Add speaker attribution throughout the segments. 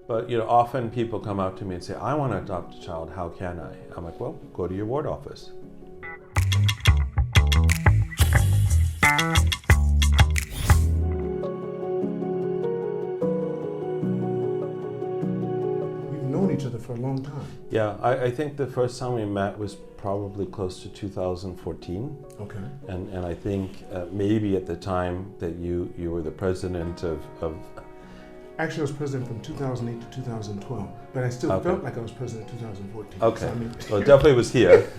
Speaker 1: But often people come up to me and say, I want to adopt a child, how can I? I'm like, well, go to your ward office.
Speaker 2: We've known each other for a long time.
Speaker 1: Yeah, I think the first time we met was probably close to 2014.
Speaker 2: Okay.
Speaker 1: And I think maybe at the time that you were the president of
Speaker 2: Actually, I was president from 2008 to 2012, but I still felt like I was president in 2014.
Speaker 1: Okay,
Speaker 2: So, I mean,
Speaker 1: well, it definitely was here,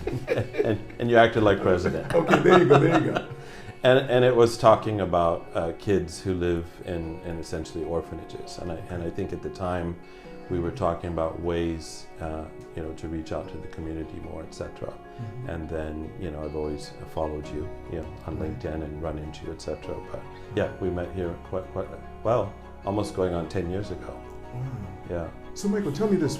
Speaker 1: and you acted like president.
Speaker 2: Okay, there you go.
Speaker 1: And it was talking about kids who live in essentially orphanages, and I think at the time we were talking about ways to reach out to the community more, etc.
Speaker 2: Mm-hmm.
Speaker 1: And then I've always followed you on LinkedIn and run into you, etc. But yeah, we met here quite well, almost going on 10 years ago.
Speaker 2: Wow.
Speaker 1: Yeah.
Speaker 2: So Michael, tell me this.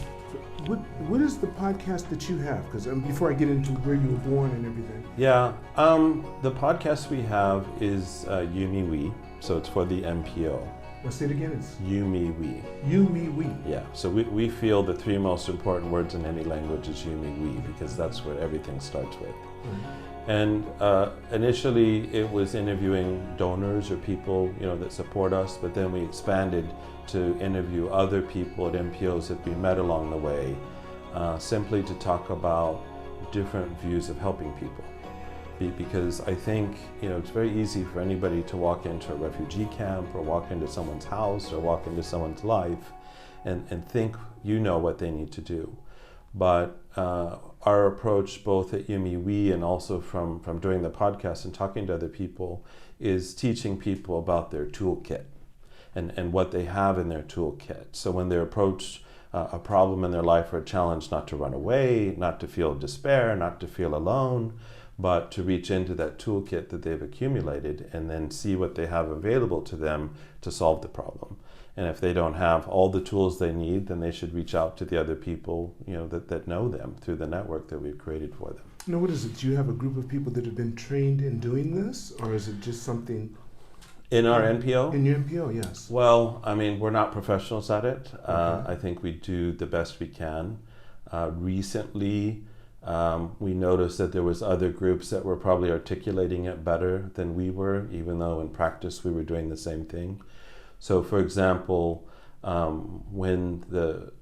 Speaker 2: What is the podcast that you have? Because before I get into where you were born and everything.
Speaker 1: Yeah. The podcast we have is You, Me, We. So it's for the MPO.
Speaker 2: Let's say it again. It's
Speaker 1: You, Me, We.
Speaker 2: You, Me, We.
Speaker 1: Yeah. So we feel the three most important words in any language is You, Me, We, because that's where everything starts with.
Speaker 2: Mm-hmm.
Speaker 1: And initially it was interviewing donors or people that support us, but then we expanded to interview other people at MPOs that we met along the way, simply to talk about different views of helping people. Because I think it's very easy for anybody to walk into a refugee camp or walk into someone's house or walk into someone's life and think what they need to do. But our approach both at Yumi We and also from doing the podcast and talking to other people is teaching people about their toolkit and what they have in their toolkit. So when they approach a problem in their life or a challenge, not to run away, not to feel despair, not to feel alone, but to reach into that toolkit that they've accumulated and then see what they have available to them to solve the problem. And if they don't have all the tools they need, then they should reach out to the other people, that know them through the network that we've created for them.
Speaker 2: Now, what is it? Do you have a group of people that have been trained in doing this, or is it just something?
Speaker 1: In our NPO?
Speaker 2: In your NPO, yes.
Speaker 1: Well, we're not professionals at it.
Speaker 2: Okay.
Speaker 1: I think we do the best we can. Recently, we noticed that there was other groups that were probably articulating it better than we were, even though in practice we were doing the same thing. So, for example,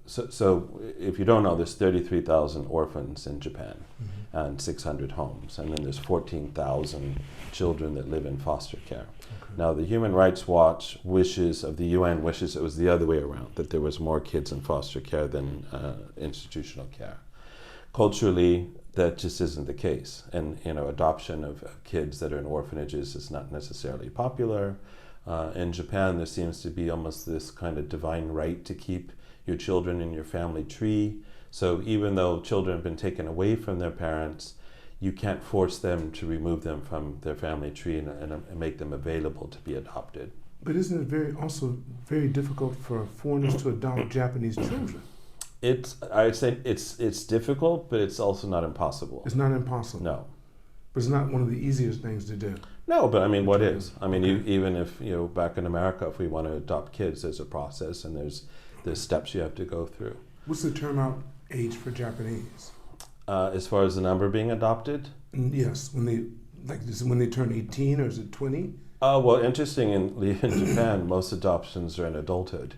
Speaker 1: so if you don't know, there's 33,000 orphans in Japan, mm-hmm. and 600 homes, and then there's 14,000 children that live in foster care. Okay. Now, the Human Rights Watch of the UN wishes it was the other way around, that there was more kids in foster care than institutional care. Culturally, that just isn't the case, and adoption of kids that are in orphanages is not necessarily popular. In Japan, there seems to be almost this kind of divine right to keep your children in your family tree. So even though children have been taken away from their parents, you can't force them to remove them from their family tree and make them available to be adopted.
Speaker 2: But isn't it also very difficult for foreigners to adopt Japanese children?
Speaker 1: I'd say it's difficult, but it's also not impossible.
Speaker 2: It's not impossible?
Speaker 1: No.
Speaker 2: But it's not one of the easiest things to do?
Speaker 1: No, but what is? Even if, back in America, if we want to adopt kids, there's a process and there's steps you have to go through.
Speaker 2: What's the term out age for Japanese?
Speaker 1: As far as the number being adopted?
Speaker 2: Yes, when they turn 18, or is it 20?
Speaker 1: Well, interestingly, in Japan, most adoptions are in adulthood.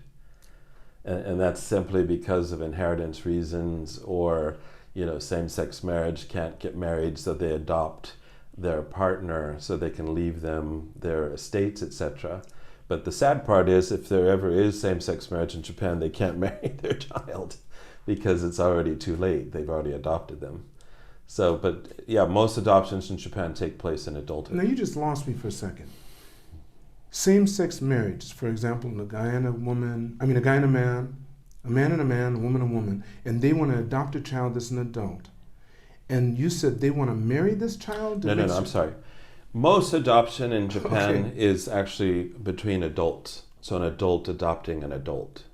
Speaker 1: And that's simply because of inheritance reasons, or, same-sex marriage, can't get married, so they adopt their partner so they can leave them their estates, etc. But the sad part is, if there ever is same-sex marriage in Japan, they can't marry their child because it's already too late. They've already adopted them. So, but yeah, most adoptions in Japan take place in adulthood.
Speaker 2: Now you just lost me for a second. Same-sex marriage, for example, a guy and a man, a man and a man, a woman, and they want to adopt a child that's an adult. And you said they want to marry this child?
Speaker 1: No, I'm sorry. Most adoption in Japan is actually between adults. So an adult adopting an adult.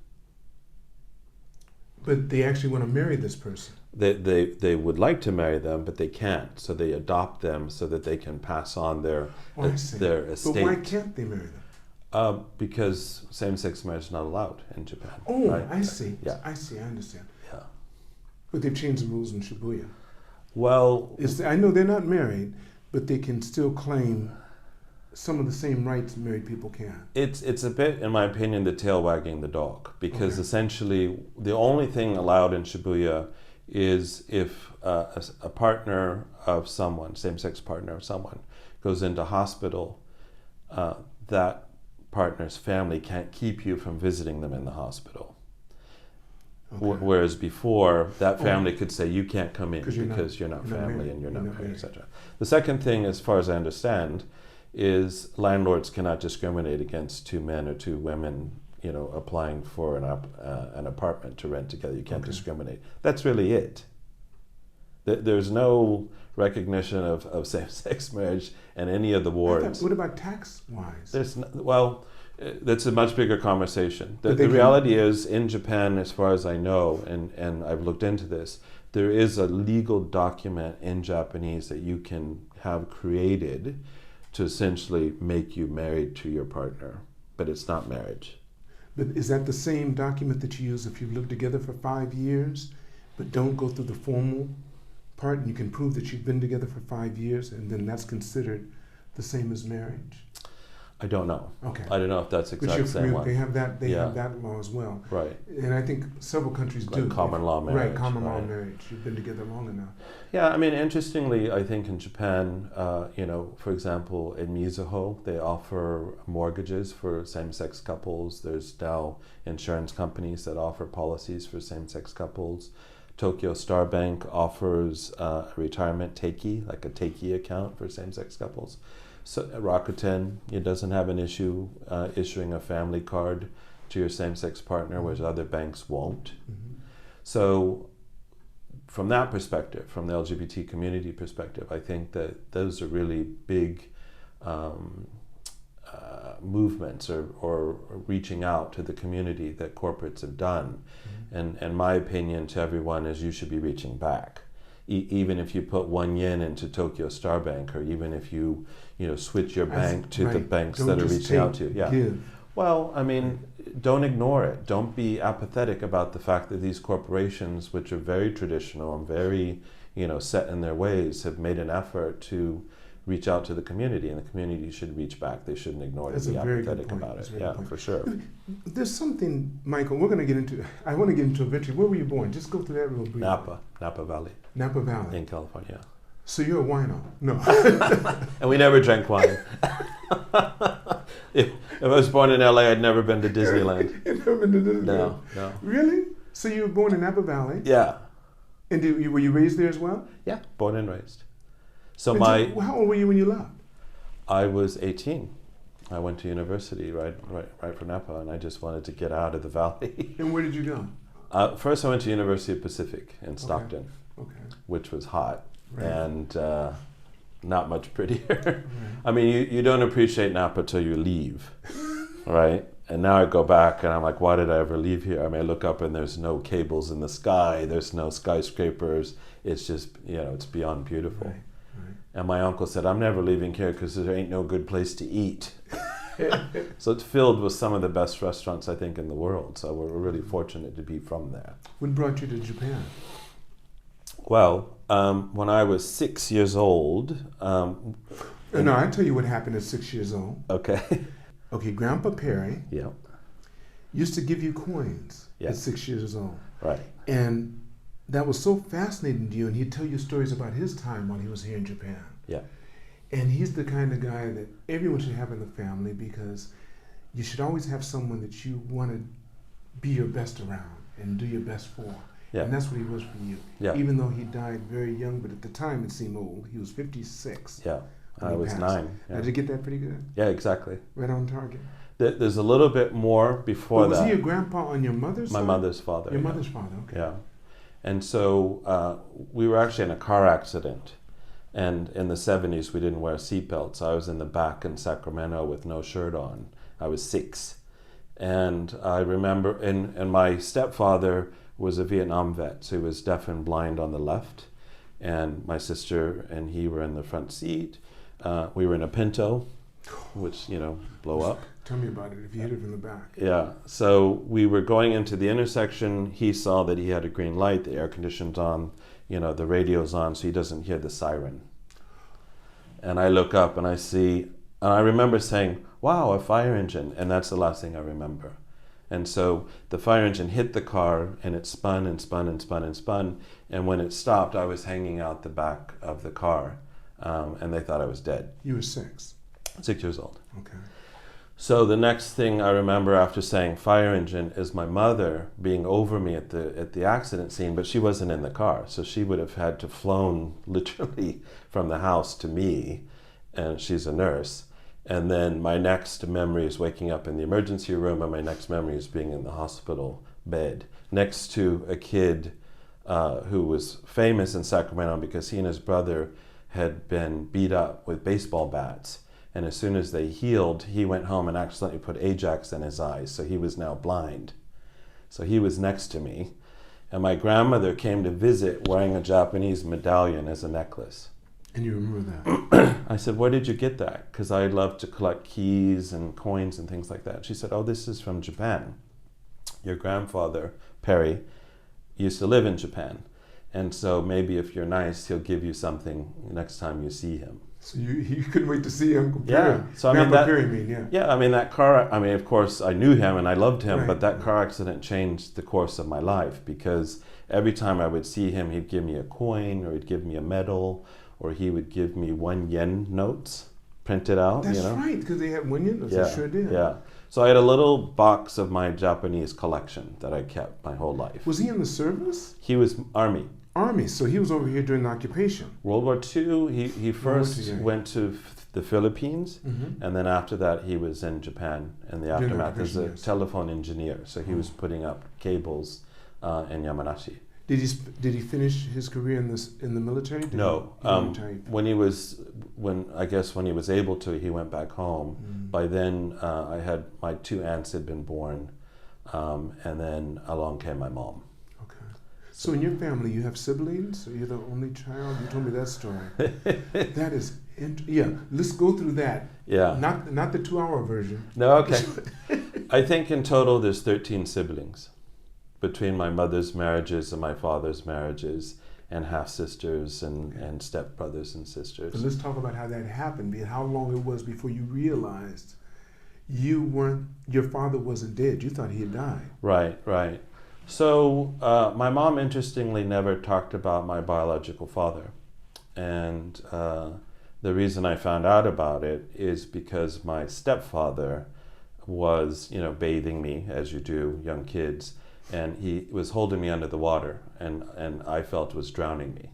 Speaker 2: But they actually want to marry this person?
Speaker 1: They would like to marry them, but they can't. So they adopt them so that they can pass on their estate.
Speaker 2: But why can't they marry them?
Speaker 1: Because same-sex marriage is not allowed in Japan.
Speaker 2: Oh,
Speaker 1: right?
Speaker 2: I see.
Speaker 1: Yeah.
Speaker 2: I see. I understand.
Speaker 1: Yeah.
Speaker 2: But they've changed the rules in Shibuya.
Speaker 1: Well,
Speaker 2: I know they're not married, but they can still claim some of the same rights married people can.
Speaker 1: it's a bit, in my opinion, the tail wagging the dog, because
Speaker 2: Okay.
Speaker 1: essentially the only thing allowed in Shibuya is if a partner of someone, same-sex partner of someone, goes into hospital, that partner's family can't keep you from visiting them in the hospital.
Speaker 2: Okay.
Speaker 1: Whereas before, that family could say, you can't come in because you're not family
Speaker 2: married.
Speaker 1: and you're not married,
Speaker 2: married.
Speaker 1: etc. The second thing, as far as I understand, is landlords cannot discriminate against two men or two women, applying for an apartment to rent together. You can't discriminate. That's really it. There's no recognition of same-sex marriage in any of the wards.
Speaker 2: What about tax-wise?
Speaker 1: That's a much bigger conversation. The reality is, in Japan, as far as I know, and I've looked into this, there is a legal document in Japanese that you can have created to essentially make you married to your partner, but it's not marriage.
Speaker 2: But is that the same document that you use if you've lived together for 5 years, but don't go through the formal part, and you can prove that you've been together for 5 years, and then that's considered the same as marriage?
Speaker 1: I don't know.
Speaker 2: Okay.
Speaker 1: I don't know if that's exactly the same one.
Speaker 2: They have that. Have that law as well.
Speaker 1: Right.
Speaker 2: And I think several countries do.
Speaker 1: Common law marriage.
Speaker 2: Right. Common law marriage. You've been together long enough.
Speaker 1: Yeah. I mean, interestingly, I think in Japan, for example, in Mizuho, they offer mortgages for same-sex couples. There's now insurance companies that offer policies for same-sex couples. Tokyo Star Bank offers a retirement teiki, like a teiki account for same-sex couples. So Rakuten, it doesn't have an issue issuing a family card to your same-sex partner, whereas other banks won't.
Speaker 2: Mm-hmm.
Speaker 1: So from that perspective, from the LGBT community perspective, I think that those are really big movements or reaching out to the community that corporates have done. Mm-hmm. And my opinion to everyone is you should be reaching back. Even if you put 1 yen into Tokyo Star Bank, or even if you switch your bank to the banks that are reaching out to you. Yeah.
Speaker 2: Give.
Speaker 1: Well, I mean, don't ignore it. Don't be apathetic about the fact that these corporations, which are very traditional and very, set in their ways, have made an effort to reach out to the community, and the community should reach back. They shouldn't ignore it and be apathetic about it. Yeah, for sure.
Speaker 2: There's something, Michael, we're going to get into. I want to get into eventually. Where were you born? Just go through that real briefly.
Speaker 1: Napa Valley.
Speaker 2: Napa Valley.
Speaker 1: In California.
Speaker 2: So you're a wino? No.
Speaker 1: And we never drank wine. If I was born in LA, I'd never been to Disneyland.
Speaker 2: You've never been to Disneyland?
Speaker 1: No.
Speaker 2: Really? So you were born in Napa Valley?
Speaker 1: Yeah.
Speaker 2: And were you raised there as well?
Speaker 1: Yeah, born and raised. So
Speaker 2: how old were you when you left?
Speaker 1: I was 18. I went to university right from Napa, and I just wanted to get out of the valley.
Speaker 2: And where did you go?
Speaker 1: First, I went to University of Pacific in Stockton, which was hot and not much prettier. Right. I mean, you don't appreciate Napa till you leave, right? And now I go back and I'm like, why did I ever leave here? I mean, I look up and there's no cables in the sky, there's no skyscrapers. It's just, it's beyond beautiful.
Speaker 2: Right.
Speaker 1: And my uncle said, I'm never leaving here because there ain't no good place to eat. So it's filled with some of the best restaurants, I think, in the world. So we're really fortunate to be from there.
Speaker 2: What brought you to Japan?
Speaker 1: Well, when I was 6 years old...
Speaker 2: no, I'll tell you what happened at 6 years old.
Speaker 1: Okay.
Speaker 2: Okay, Grandpa Perry
Speaker 1: used
Speaker 2: to give you coins at 6 years old.
Speaker 1: Right.
Speaker 2: And that was so fascinating to you, and he'd tell you stories about his time while he was here in Japan.
Speaker 1: Yeah.
Speaker 2: And he's the kind of guy that everyone should have in the family, because you should always have someone that you want to be your best around and do your best for. Yeah. And that's what he was for you. Yeah. Even though he died very young, but at the time it seemed old. He was 56.
Speaker 1: Yeah. I was 9. Yeah.
Speaker 2: Did you get that pretty good?
Speaker 1: Yeah, exactly.
Speaker 2: Right on target.
Speaker 1: There's a little bit more before
Speaker 2: was
Speaker 1: that.
Speaker 2: Was he a grandpa on your mother's side?
Speaker 1: My mother's father.
Speaker 2: Your mother's father, okay.
Speaker 1: Yeah. And so we were actually in a car accident. And in the 70s, we didn't wear seatbelts. I was in the back in Sacramento with no shirt on. I was 6. And I remember, and my stepfather was a Vietnam vet, so he was deaf and blind on the left. And my sister and he were in the front seat. We were in a Pinto, which, blow up.
Speaker 2: Tell me about it, if you hit it from the back.
Speaker 1: Yeah, so we were going into the intersection. He saw that he had a green light, the air conditioned on, the radio's on, so he doesn't hear the siren. And I look up and I see, and I remember saying, wow, a fire engine. And that's the last thing I remember. And so the fire engine hit the car and it spun and spun and spun and spun. And when it stopped, I was hanging out the back of the car, and they thought I was dead.
Speaker 2: You were 6?
Speaker 1: 6 years old.
Speaker 2: Okay.
Speaker 1: So the next thing I remember after saying fire engine is my mother being over me at the accident scene, but she wasn't in the car. So she would have had to flown literally from the house to me, and she's a nurse. And then my next memory is waking up in the emergency room, and my next memory is being in the hospital bed next to a kid who was famous in Sacramento because he and his brother had been beat up with baseball bats. And as soon as they healed, he went home and accidentally put Ajax in his eyes, so he was now blind. So he was next to me. And my grandmother came to visit wearing a Japanese medallion as a necklace.
Speaker 2: And you remember that?
Speaker 1: I said, where did you get that? Because I love to collect keys and coins and things like that. She said, oh, this is from Japan. Your grandfather, Perry, used to live in Japan. And so maybe if you're nice, he'll give you something next time you see him.
Speaker 2: So you couldn't wait to see Uncle
Speaker 1: Yeah.
Speaker 2: Perry.
Speaker 1: So
Speaker 2: Perry,
Speaker 1: yeah. Yeah, that car, of course I knew him and I loved him,
Speaker 2: Right.
Speaker 1: but that car accident changed the course of my life because every time I would see him, he'd give me a coin or he'd give me a medal or he would give me 1 yen notes printed out.
Speaker 2: That's right, because they had 1 yen notes.
Speaker 1: Yeah.
Speaker 2: They sure did.
Speaker 1: Yeah. So I had a little box of my Japanese collection that I kept my whole life.
Speaker 2: Was he in the service?
Speaker 1: He was Army.
Speaker 2: Army, so he was over here during the occupation.
Speaker 1: World War II, he first
Speaker 2: II, yeah.
Speaker 1: went to the Philippines,
Speaker 2: Mm-hmm.
Speaker 1: and then after that he was in Japan in the
Speaker 2: During the
Speaker 1: aftermath as a
Speaker 2: occupation, yes.
Speaker 1: telephone engineer. So he was putting up cables in Yamanashi.
Speaker 2: Did he finish his career in the military?
Speaker 1: No,
Speaker 2: He
Speaker 1: when he was able to, he went back home.
Speaker 2: Mm.
Speaker 1: By then, my 2 aunts had been born, and then along came my mom.
Speaker 2: So in your family, you have siblings? Or you're the only child? You told me that story. That is, let's go through that.
Speaker 1: Yeah.
Speaker 2: Not the 2-hour version.
Speaker 1: No, okay. I think in total there's 13 siblings between my mother's marriages and my father's marriages and half-sisters and step-brothers and sisters.
Speaker 2: But let's talk about how that happened, how long it was before you realized your father wasn't dead. You thought he had died.
Speaker 1: Right. So my mom, interestingly, never talked about my biological father. And the reason I found out about it is because my stepfather was, bathing me, as you do, young kids, and he was holding me under the water, and I felt was drowning me.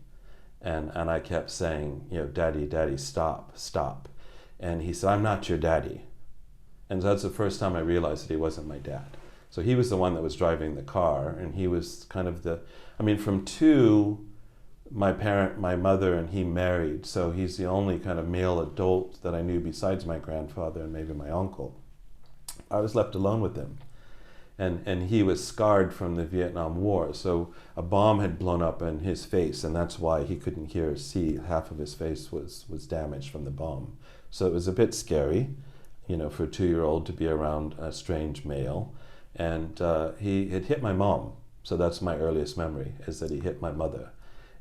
Speaker 1: And I kept saying, Daddy, stop. And he said, I'm not your daddy. And so that's the first time I realized that he wasn't my dad. So he was the one that was driving the car, and he was kind of from 2, my mother and he married, so he's the only kind of male adult that I knew besides my grandfather and maybe my uncle. I was left alone with him. And he was scarred from the Vietnam War, so a bomb had blown up in his face, and that's why he couldn't hear or see. Half of his face was damaged from the bomb. So it was a bit scary, for a 2-year-old to be around a strange male. And he had hit my mom, so that's my earliest memory, is that he hit my mother.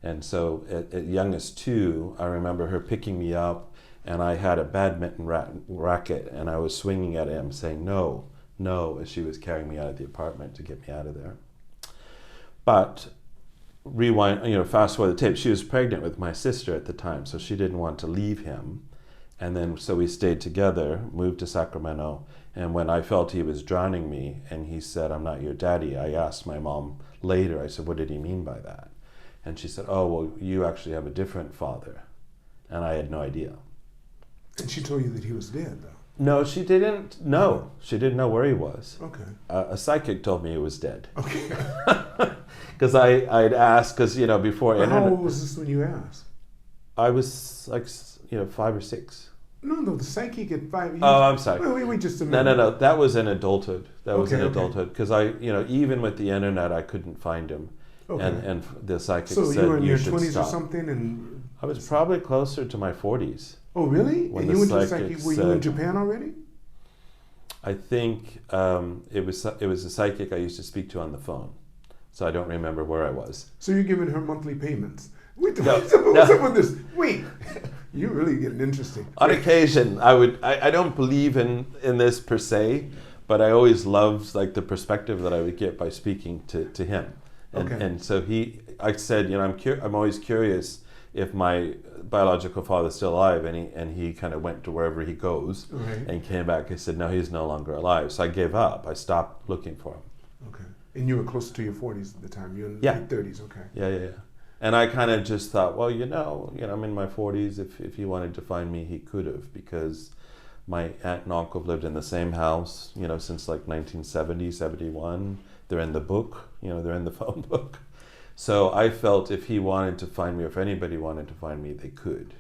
Speaker 1: And so at youngest 2, I remember her picking me up, and I had a badminton racket, and I was swinging at him, saying no, as she was carrying me out of the apartment to get me out of there. But fast forward the tape, she was pregnant with my sister at the time, so she didn't want to leave him. And then, so we stayed together, moved to Sacramento, and when I felt he was drowning me, and he said, I'm not your daddy, I asked my mom later, I said, what did he mean by that? And she said, oh, well, you actually have a different father. And I had no idea.
Speaker 2: And she told you that he was dead, though?
Speaker 1: No, she didn't know. She didn't know where he was.
Speaker 2: Okay.
Speaker 1: A psychic told me he was dead.
Speaker 2: Okay.
Speaker 1: Because I'd asked, because, before internet.
Speaker 2: How old was this when you asked?
Speaker 1: I was 5 or 6.
Speaker 2: No, the psychic at 5.
Speaker 1: Oh, I'm sorry.
Speaker 2: Wait, just a minute.
Speaker 1: No. That was in adulthood.
Speaker 2: Okay.
Speaker 1: Adulthood. Because even with the internet, I couldn't find him.
Speaker 2: Okay.
Speaker 1: And the psychic
Speaker 2: so
Speaker 1: said
Speaker 2: you were in your
Speaker 1: should
Speaker 2: 20s
Speaker 1: stop.
Speaker 2: or something, and
Speaker 1: I was probably closer to my 40s.
Speaker 2: Oh, really?
Speaker 1: When
Speaker 2: And
Speaker 1: the
Speaker 2: you went to the
Speaker 1: psychic
Speaker 2: psychic. Were you in
Speaker 1: said-
Speaker 2: Japan already?
Speaker 1: I think it was a psychic I used to speak to on the phone, so I don't remember where I was.
Speaker 2: So you're giving her monthly payments. Wait,
Speaker 1: No,
Speaker 2: what's up with this? Wait, you're really getting interesting.
Speaker 1: On occasion, I don't believe in this per se, but I always loved like the perspective that I would get by speaking to him. And so I said, I'm always curious if my biological father's still alive, and he kind of went to wherever he goes, and came back and said, no, he's no longer alive. So I gave up. I stopped looking for him.
Speaker 2: Okay. And you were close to your 40s at the time. You were in
Speaker 1: Yeah.
Speaker 2: late 30s. Okay.
Speaker 1: Yeah. And I kind of just thought, well, I'm in my 40s. If he wanted to find me, he could have, because my aunt and uncle have lived in the same house, since like 1970, 71. They're in the book, they're in the phone book. So I felt if he wanted to find me, or if anybody wanted to find me, they could.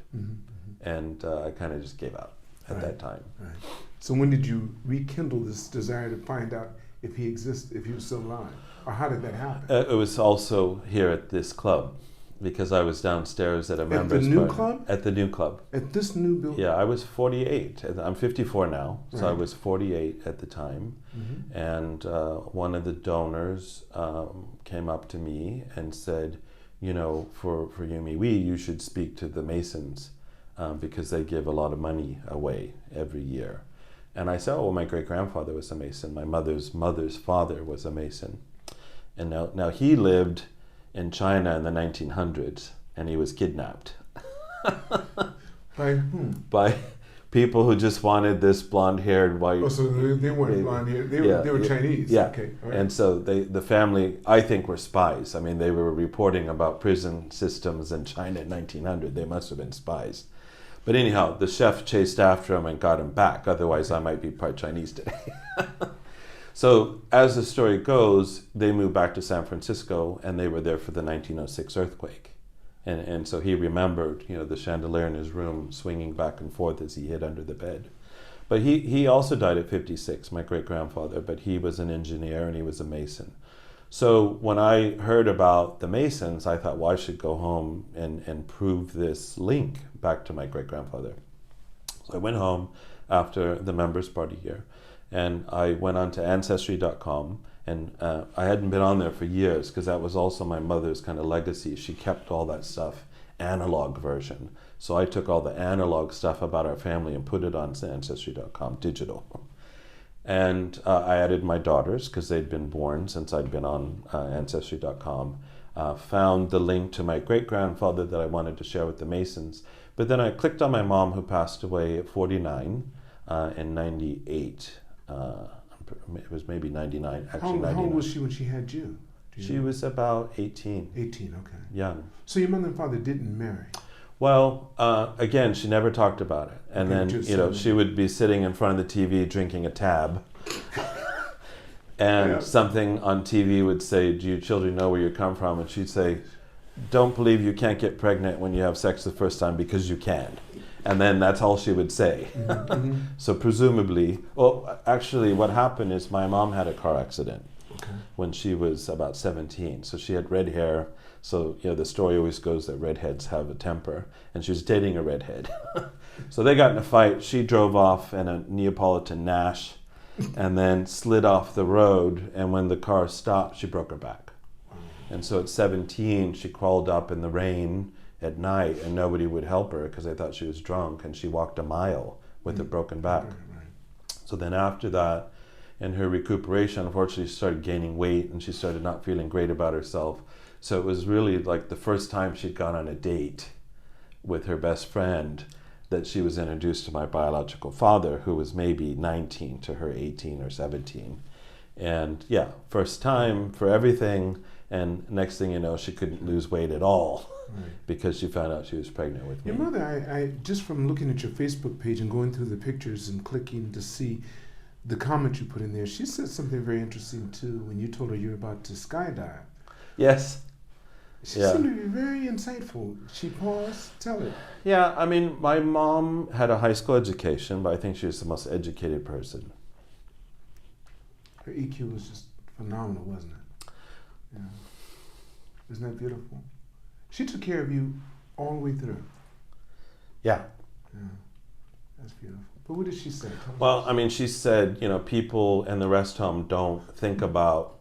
Speaker 1: And I kind of just gave up at that time.
Speaker 2: Right. So when did you rekindle this desire to find out if he exists, if he was still alive? Or how did that happen?
Speaker 1: It was also here at this club, because I was downstairs at a members'
Speaker 2: At the new
Speaker 1: party.
Speaker 2: club?
Speaker 1: At the new club.
Speaker 2: At this new building?
Speaker 1: Yeah, I was 48. I'm 54 now, so I
Speaker 2: Right.
Speaker 1: was 48 at the time. And one of the donors came up to me and said, for Yumi, you should speak to the Masons, because they give a lot of money away every year. And I said, oh, well, my great-grandfather was a Mason. My mother's father was a Mason. And now he lived in China in the 1900s, and he was kidnapped.
Speaker 2: By whom?
Speaker 1: By people who just wanted this blonde-haired white.
Speaker 2: Oh, so they weren't blonde hair. They were Chinese.
Speaker 1: Yeah.
Speaker 2: Okay. All right.
Speaker 1: And so the family, I think, were spies. I mean, they were reporting about prison systems in China in 1900. They must have been spies. But anyhow, the chef chased after him and got him back. Otherwise, I might be part Chinese today. So as the story goes, they moved back to San Francisco, and they were there for the 1906 earthquake. And so he remembered, the chandelier in his room swinging back and forth as he hid under the bed. But he also died at 56, my great-grandfather, but he was an engineer and he was a Mason. So when I heard about the Masons, I thought, well, I should go home and prove this link back to my great-grandfather. So I went home after the members' party here, and I went on to Ancestry.com, and I hadn't been on there for years, because that was also my mother's kind of legacy. She kept all that stuff analog version. So I took all the analog stuff about our family and put it on Ancestry.com, digital. And I added my daughters, because they'd been born since I'd been on Ancestry.com. Found the link to my great-grandfather that I wanted to share with the Masons. But then I clicked on my mom, who passed away at 49 in 98. It was maybe 99, actually 99.
Speaker 2: How old was she when she had you?
Speaker 1: She was about 18.
Speaker 2: 18, okay.
Speaker 1: Young.
Speaker 2: So your mother and father didn't marry?
Speaker 1: Well, again, she never talked about it. And
Speaker 2: Okay,
Speaker 1: then, she would be sitting in front of the TV drinking a tab. And something on TV would say, do you children know where you come from? And she'd say, don't believe you can't get pregnant when you have sex the first time, because you can. And then that's all she would say. So presumably, well, actually what happened is my mom had a car accident when she was about 17. So she had red hair. So, the story always goes that redheads have a temper, and she was dating a redhead. So they got in a fight. She drove off in a Neapolitan Nash and then slid off the road. And when the car stopped, she broke her back. And so at 17, she crawled up in the rain at night, and nobody would help her because they thought she was drunk, and she walked a mile with a broken back. So then after that, in her recuperation, unfortunately, she started gaining weight, and she started not feeling great about herself. So it was really like the first time she'd gone on a date with her best friend that she was introduced to my biological father, who was maybe 19 to her 18 or 17. And yeah, first time for everything. And next thing you know, she couldn't lose weight at all because she found out she was pregnant with me.
Speaker 2: Your mother, I just from looking at your Facebook page and going through the pictures and clicking to see the comment you put in there, she said something very interesting too when you told her you were about to skydive.
Speaker 1: Yes.
Speaker 2: She seemed to be very insightful. She paused. Tell it.
Speaker 1: Yeah, I mean, my mom had a high school education, but I think she was the most educated person.
Speaker 2: Her EQ was just phenomenal, wasn't it? Yeah. Isn't that beautiful? She took care of you all the way through.
Speaker 1: Yeah.
Speaker 2: Yeah. That's beautiful. But what did she say?
Speaker 1: Well, I mean, she said, people in the rest home don't think about,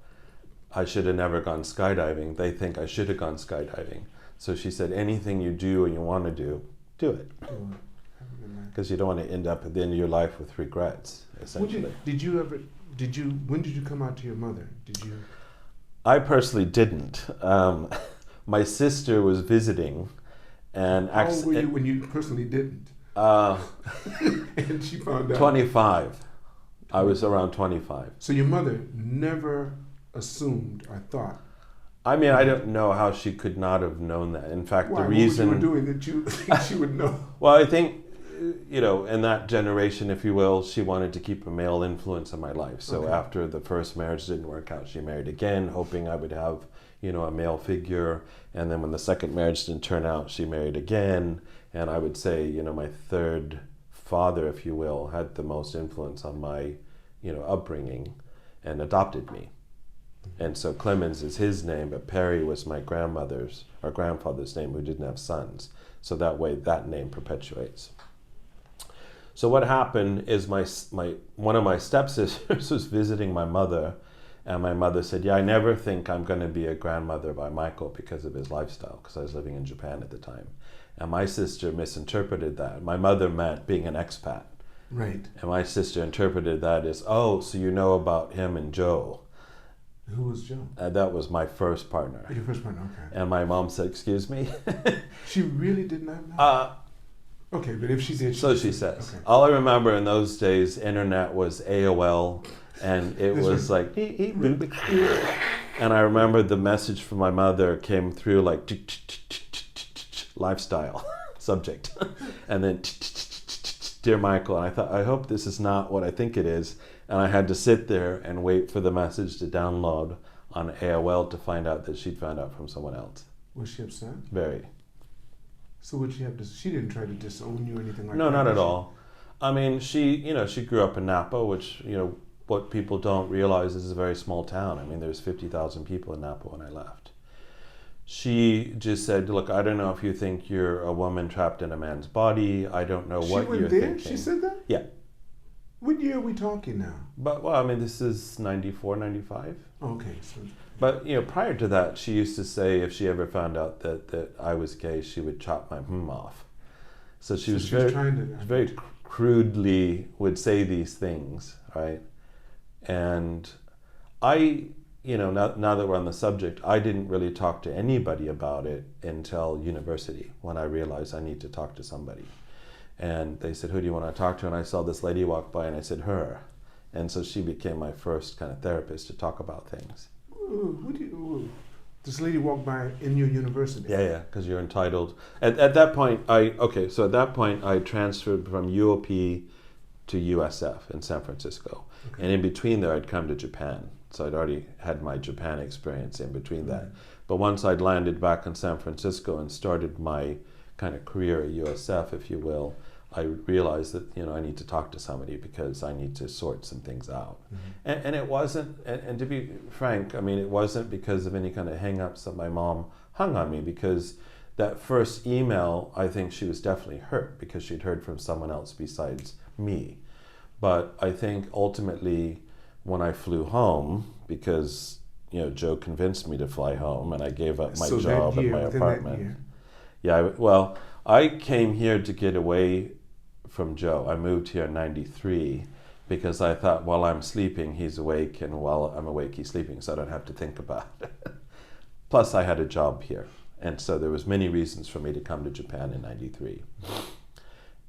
Speaker 1: I should have never gone skydiving. They think I should have gone skydiving. So she said, anything you do and you want to do it. Because you don't want to end up at the end of your life with regrets, essentially.
Speaker 2: When did you come out to your mother? Did you?
Speaker 1: I personally didn't. My sister was visiting, and
Speaker 2: how old were you when you personally didn't? And she found out.
Speaker 1: 25. I was around 25.
Speaker 2: So your mother never assumed or thought.
Speaker 1: I mean, I don't know how she could not have known that. In fact,
Speaker 2: Why?
Speaker 1: The reason
Speaker 2: What were you doing that you think she would know?
Speaker 1: Well, I think, in that generation, if you will, she wanted to keep a male influence in my life. So after the first marriage didn't work out, she married again, hoping I would have, a male figure. And then when the second marriage didn't turn out, she married again. And I would say, my third father, if you will, had the most influence on my, upbringing and adopted me. And so Clemons is his name, but Perry was my grandfather's name, who didn't have sons. So that way, that name perpetuates. So what happened is one of my stepsisters was visiting my mother, and my mother said, "Yeah, I never think I'm going to be a grandmother by Michael because of his lifestyle," because I was living in Japan at the time. And my sister misinterpreted that. My mother meant being an expat.
Speaker 2: Right.
Speaker 1: And my sister interpreted that as, oh, so you know about him and Joe.
Speaker 2: Who was Joe?
Speaker 1: That was my first partner.
Speaker 2: Your first partner, okay.
Speaker 1: And my mom said, "Excuse me?"
Speaker 2: She really did not know? Okay, but if she did...
Speaker 1: She says. Okay. All I remember in those days, internet was AOL, and it was like, and I remember the message from my mother came through like, lifestyle, subject, and then, "Dear Michael," and I thought, I hope this is not what I think it is. And I had to sit there and wait for the message to download on AOL to find out that she'd found out from someone else.
Speaker 2: Was she upset?
Speaker 1: Very.
Speaker 2: So would she have to? She didn't try to disown you or anything like that?
Speaker 1: No, not at all. I mean, she grew up in Napa, which, what people don't realize is a very small town. I mean, there's 50,000 people in Napa when I left. She just said, "Look, I don't know if you think you're a woman trapped in a man's body. I don't know what you're thinking."
Speaker 2: She said that?
Speaker 1: Yeah.
Speaker 2: What year are we talking now?
Speaker 1: But, well, I mean, this is 94, 95.
Speaker 2: Okay. So.
Speaker 1: But, prior to that, she used to say if she ever found out that I was gay, she would chop my off. So she was very crudely would say these things, right? And I, now that we're on the subject, I didn't really talk to anybody about it until university, when I realized I need to talk to somebody. And they said, "Who do you want to talk to?" And I saw this lady walk by, and I said, "Her." And so she became my first kind of therapist to talk about things.
Speaker 2: This lady walked by in your university?
Speaker 1: Yeah, because you're entitled. At that point, I transferred from UOP to USF in San Francisco. Okay. And in between there, I'd come to Japan. So I'd already had my Japan experience in between that. But once I'd landed back in San Francisco and started my kind of career at USF, if you will, I realized that, I need to talk to somebody because I need to sort some things out. Mm-hmm. And it wasn't, and to be frank, I mean, it wasn't because of any kind of hang-ups that my mom hung on me, because that first email, I think she was definitely hurt because she'd heard from someone else besides me. But I think ultimately when I flew home, because, Joe convinced me to fly home and I gave up my job and my apartment. Yeah, I came here to get away from Joe. I moved here in 93 because I thought while I'm sleeping, he's awake, and while I'm awake, he's sleeping, so I don't have to think about it. Plus, I had a job here. And so there was many reasons for me to come to Japan in 93.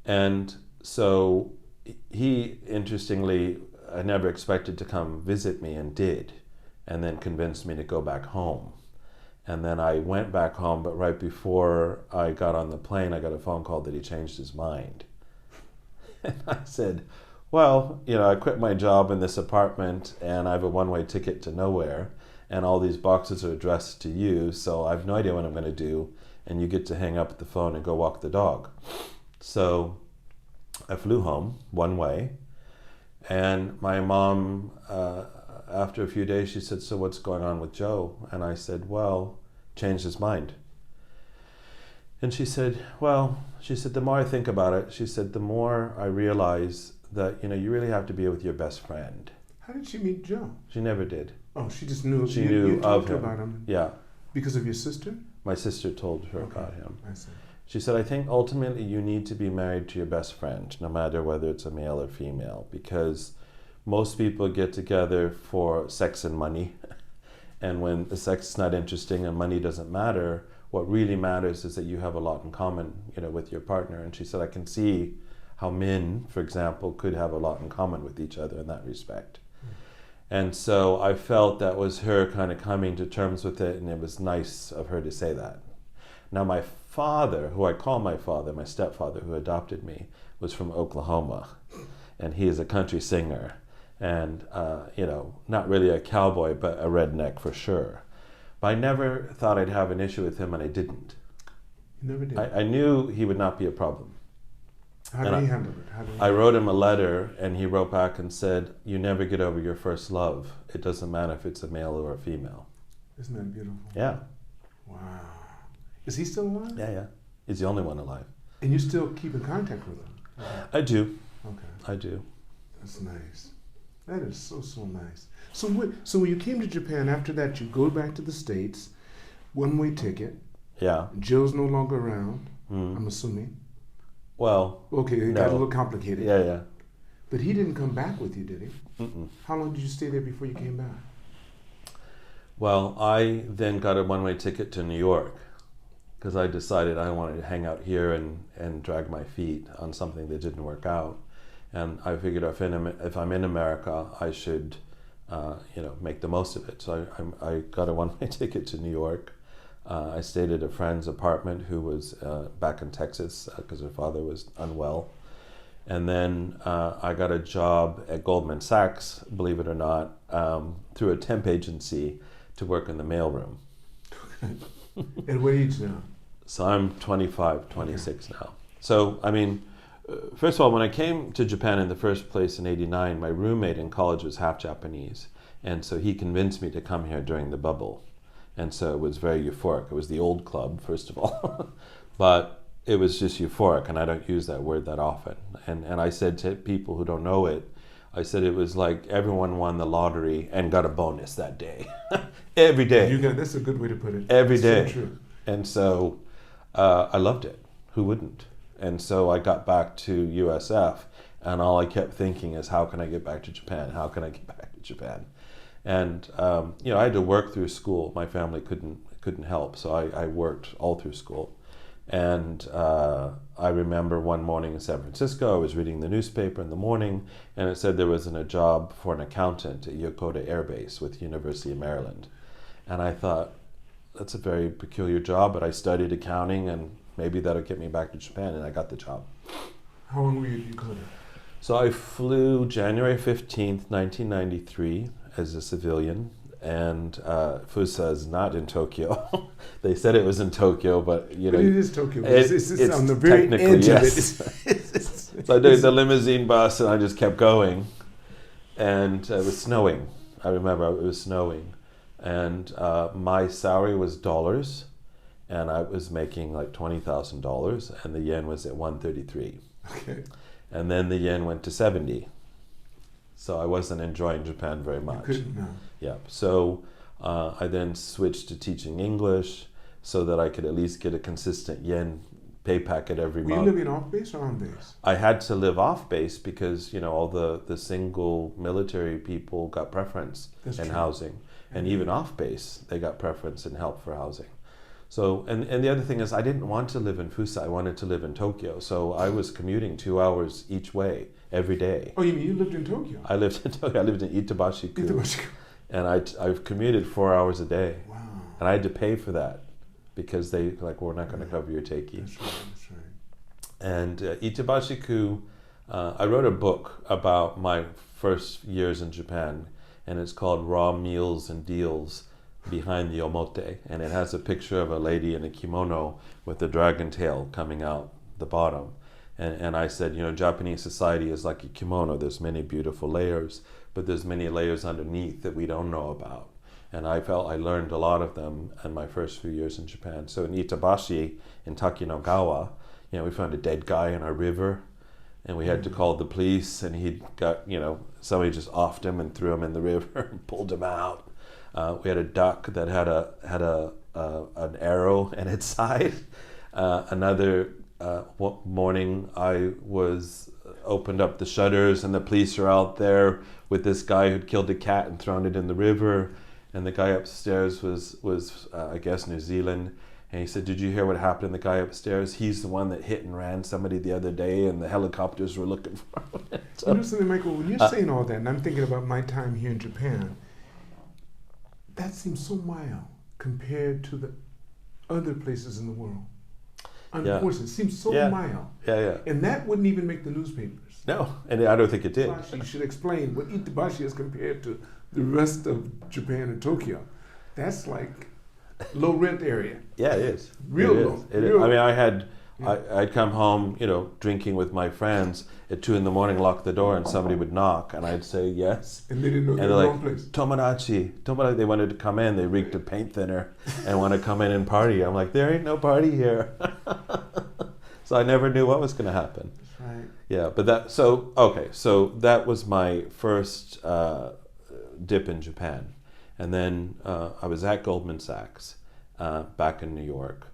Speaker 1: And so he, interestingly, I never expected to come visit me, and did, and then convinced me to go back home. And then I went back home, but right before I got on the plane, I got a phone call that he changed his mind. And I said, "Well, I quit my job in this apartment, and I have a one-way ticket to nowhere, and all these boxes are addressed to you, so I have no idea what I'm going to do, and you get to hang up the phone and go walk the dog." So I flew home one way, and my mom, after a few days, she said, "So what's going on with Joe?" And I said, "Well, changed his mind." And she said, well, she said, the more I think about it, she said, the more I realize that, you really have to be with your best friend.
Speaker 2: How did she meet Joe?
Speaker 1: She never did.
Speaker 2: Oh, she just knew.
Speaker 1: She
Speaker 2: you,
Speaker 1: knew
Speaker 2: you talked
Speaker 1: of him.
Speaker 2: about him.
Speaker 1: Yeah.
Speaker 2: Because of your sister?
Speaker 1: My sister told her about him.
Speaker 2: I see.
Speaker 1: She said, I think ultimately you need to be married to your best friend, no matter whether it's a male or female, because most people get together for sex and money. And when the sex is not interesting and money doesn't matter, what really matters is that you have a lot in common, with your partner. And she said, I can see how men, for example, could have a lot in common with each other in that respect. And so I felt that was her kind of coming to terms with it, and it was nice of her to say that. Now my father, who I call my father, my stepfather who adopted me, was from Oklahoma, and he is a country singer, and not really a cowboy, but a redneck for sure. But I never thought I'd have an issue with him, and I didn't.
Speaker 2: You never did?
Speaker 1: I knew he would not be a problem.
Speaker 2: How did he handle it?
Speaker 1: I wrote him a letter, and he wrote back and said, you never get over your first love. It doesn't matter if it's a male or a female.
Speaker 2: Isn't that beautiful?
Speaker 1: Yeah.
Speaker 2: Wow. Is he still alive?
Speaker 1: Yeah. He's the only one alive.
Speaker 2: And you still keep in contact with him?
Speaker 1: I do.
Speaker 2: Okay.
Speaker 1: I do.
Speaker 2: That's nice. That is so nice. So when you came to Japan, after that you go back to the States, one-way ticket.
Speaker 1: Yeah.
Speaker 2: Joe's no longer around, I'm assuming.
Speaker 1: Well,
Speaker 2: okay, it got a little complicated.
Speaker 1: Yeah.
Speaker 2: But he didn't come back with you, did he?
Speaker 1: Mm-mm.
Speaker 2: How long did you stay there before you came back?
Speaker 1: Well, I then got a one-way ticket to New York because I decided I wanted to hang out here and drag my feet on something that didn't work out. And I figured if I'm in America, I should, make the most of it. So I got a one-way ticket to New York. I stayed at a friend's apartment who was back in Texas because her father was unwell. And then I got a job at Goldman Sachs, believe it or not, through a temp agency to work in the mailroom.
Speaker 2: And what age now?
Speaker 1: So I'm 25, 26 now. So, first of all, when I came to Japan in the first place in '89, my roommate in college was half Japanese. And so he convinced me to come here during the bubble. And so it was very euphoric. It was the old club, first of all. But it was just euphoric, and I don't use that word that often. And I said to people who don't know it, I said it was like everyone won the lottery and got a bonus that day. Every day.
Speaker 2: That's a good way to put it.
Speaker 1: Every day.
Speaker 2: So true.
Speaker 1: And so I loved it. Who wouldn't? And so I got back to USF, and all I kept thinking is, how can I get back to Japan? How can I get back to Japan? And I had to work through school. My family couldn't help, so I worked all through school. And I remember one morning in San Francisco, I was reading the newspaper in the morning, and it said there was a job for an accountant at Yokota Air Base with University of Maryland. And I thought, that's a very peculiar job, but I studied accounting, and maybe that'll get me back to Japan, and I got the job.
Speaker 2: How long were you at Yokota?
Speaker 1: So I flew January 15th, 1993 as a civilian, and Fusa is not in Tokyo. They said it was in Tokyo, but
Speaker 2: But it is Tokyo. It's on the very
Speaker 1: technically,
Speaker 2: edge
Speaker 1: yes.
Speaker 2: of it.
Speaker 1: So I did the limousine bus, and I just kept going, and it was snowing. I remember it was snowing, and my salary was dollars, and I was making like $20,000, and the yen was at 133.
Speaker 2: Okay.
Speaker 1: And then the yen went to 70. So I wasn't enjoying Japan very much.
Speaker 2: You couldn't, no.
Speaker 1: Yeah. So I then switched to teaching English so that I could at least get a consistent yen pay packet every month.
Speaker 2: Were you living off base or on base?
Speaker 1: I had to live off base because, all the single military people got preference in housing. And even off base, they got preference and help for housing. So, and the other thing is, I didn't want to live in Fusa. I wanted to live in Tokyo. So I was commuting 2 hours each way every day.
Speaker 2: Oh, you mean you lived in Tokyo?
Speaker 1: I lived in Tokyo. I lived in Itabashi-ku. And I've commuted 4 hours a day.
Speaker 2: Wow.
Speaker 1: And I had to pay for that because they we're not going to cover your teiki.
Speaker 2: That's right.
Speaker 1: And Itabashi-ku, I wrote a book about my first years in Japan, and it's called Raw Meals and Deals Behind the Omote, and it has a picture of a lady in a kimono with a dragon tail coming out the bottom. And I said, Japanese society is like a kimono. There's many beautiful layers, but there's many layers underneath that we don't know about. And I felt I learned a lot of them in my first few years in Japan. So in Itabashi, in Takinagawa, we found a dead guy in our river, and we had to call the police, and he'd got, somebody just offed him and threw him in the river and pulled him out. We had a duck that had an arrow in its side. Another morning, I was opened up the shutters, and the police are out there with this guy who'd killed a cat and thrown it in the river. And the guy upstairs was I guess, New Zealand. And he said, "Did you hear what happened to the guy upstairs? He's the one that hit and ran somebody the other day, and the helicopters were looking for him." So,
Speaker 2: you know something, Michael, when you're saying all that, and I'm thinking about my time here in Japan, that seems so mild compared to the other places in the world. Unfortunately, it seems so mild.
Speaker 1: Yeah.
Speaker 2: And that wouldn't even make the newspapers.
Speaker 1: No, and I don't think it did.
Speaker 2: You should explain what Itabashi is compared to the rest of Japan and Tokyo. That's like low rent area.
Speaker 1: Yeah, it is.
Speaker 2: Real low.
Speaker 1: It is. I mean, I'd come home, drinking with my friends at 2 a.m, lock the door, and somebody would knock, and I'd say yes.
Speaker 2: And they didn't know
Speaker 1: and
Speaker 2: the wrong place.
Speaker 1: Tomodachi. They wanted to come in. They reeked of paint thinner and want to come in and party. I'm like, there ain't no party here. So I never knew what was going to happen.
Speaker 2: That's right.
Speaker 1: Yeah, but so that was my first dip in Japan. And then I was at Goldman Sachs back in New York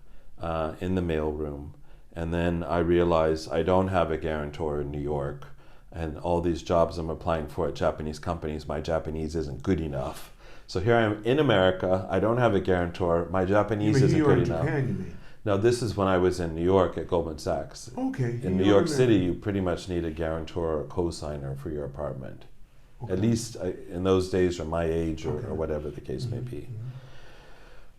Speaker 1: in the mailroom. And then I realized I don't have a guarantor in New York, and all these jobs I'm applying for at Japanese companies, my Japanese isn't good enough. So here I am in America, I don't have a guarantor, my Japanese isn't good enough.
Speaker 2: Japan, you mean?
Speaker 1: No, this is when I was in New York at Goldman Sachs.
Speaker 2: Okay.
Speaker 1: In New York City, you pretty much need a guarantor or a co-signer for your apartment. Okay. At least in those days, or my age, or whatever the case may be. Mm-hmm.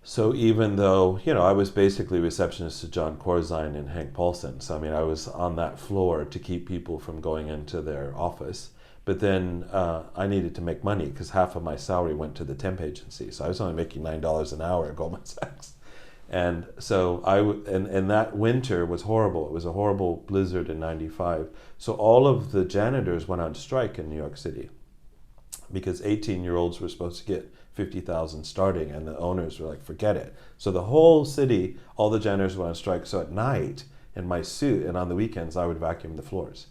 Speaker 1: So even though, I was basically receptionist to John Corzine and Hank Paulson, so I mean, I was on that floor to keep people from going into their office. But then I needed to make money because half of my salary went to the temp agency. So I was only making $9 an hour at Goldman Sachs. And so and that winter was horrible. It was a horrible blizzard in '95. So all of the janitors went on strike in New York City because 18-year-olds were supposed to get $50,000 starting, and the owners were like, forget it. So the whole city, all the janitors went on strike. So at night, in my suit, and on the weekends, I would vacuum the floors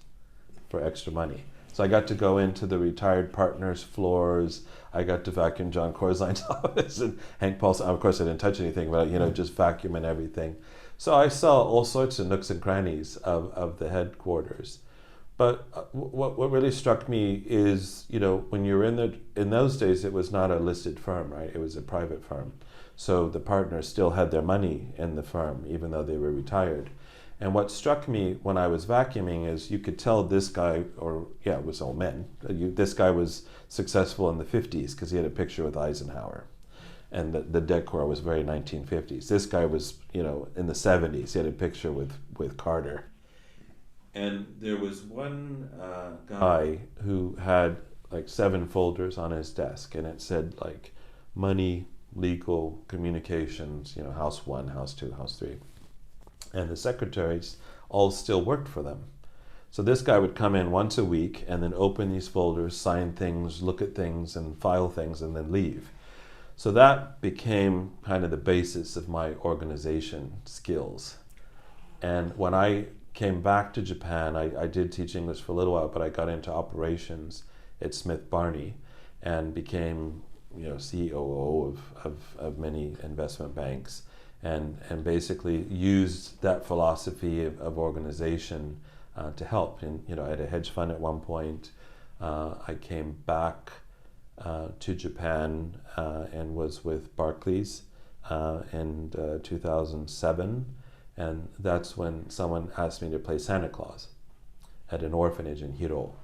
Speaker 1: for extra money. So I got to go into the retired partners' floors. I got to vacuum John Corzine's office and Hank Paulson. Of course, I didn't touch anything, but just vacuum and everything. So I saw all sorts of nooks and crannies of the headquarters. But what really struck me is, when you're in those days, it was not a listed firm, right? It was a private firm. So the partners still had their money in the firm, even though they were retired. And what struck me when I was vacuuming is you could tell this guy, it was all men, this guy was successful in the 50s because he had a picture with Eisenhower. And the decor was very 1950s. This guy was, in the 70s. He had a picture with Carter. And there was one guy who had like 7 folders on his desk, and it said like money, legal, communications, house 1, house 2, house 3. And the secretaries all still worked for them. So this guy would come in once a week and then open these folders, sign things, look at things, and file things, and then leave. So that became kind of the basis of my organization skills. And when I came back to Japan, I did teach English for a little while, but I got into operations at Smith Barney and became, COO of many investment banks. And basically used that philosophy of organization to help. And I had a hedge fund at one point. I came back to Japan and was with Barclays in 2007, and that's when someone asked me to play Santa Claus at an orphanage in Hiro.